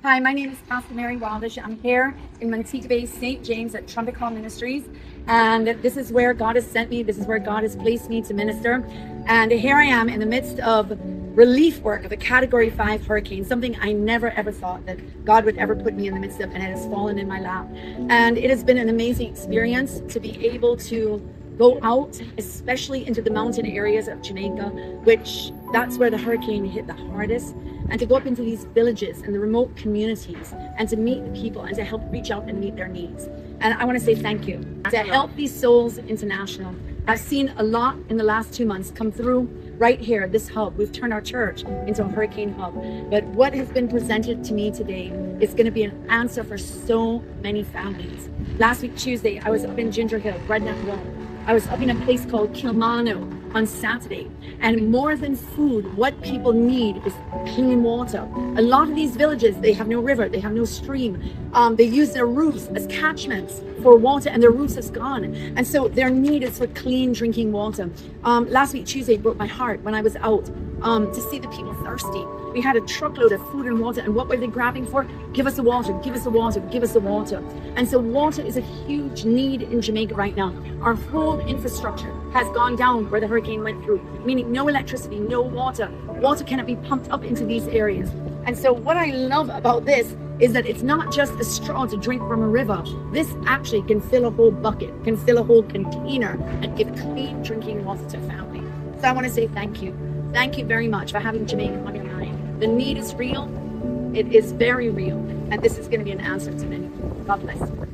Hi, my name is Pastor Mary Wildish. I'm here in Montego Bay, St. James at Trumpet Call Ministries. And this is where God has sent me. This is where God has placed me to minister. And here I am in the midst of relief work of a Category 5 hurricane, something I never ever thought that God would ever put me in the midst of, and it has fallen in my lap. And it has been an amazing experience to be able to go out, especially into the mountain areas of Jamaica, which that's where the hurricane hit the hardest, and to go up into these villages and the remote communities and to meet the people and to help reach out and meet their needs. And I want to say thank you to Help These Souls International. I've seen a lot in the last 2 months come through right here, this hub. We've turned our church into a hurricane hub. But what has been presented to me today is going to be an answer for so many families. Last week, Tuesday, I was up in Ginger Hill, Redneck Road. I was up in a place called Kilmarnock on Saturday, and more than food, what people need is clean water. A lot of these villages, they have no river, they have no stream. They use their roofs as catchments for water, and their roofs is gone. And so their need is for clean drinking water. Last week, Tuesday, broke my heart when I was out to see the people thirsty. We had a truckload of food and water, and what were they grabbing for? Give us the water, give us the water, give us the water. And so water is a huge need in Jamaica right now. Our whole infrastructure has gone down where the hurricane went through, meaning no electricity, no water. Water cannot be pumped up into these areas. And so what I love about this is that it's not just a straw to drink from a river. This actually can fill a whole bucket, can fill a whole container, and give clean drinking water to family. So I want to say thank you. Thank you very much for having Jamaica on your mind. The need is real. It is very real. And this is going to be an answer to many. God bless you.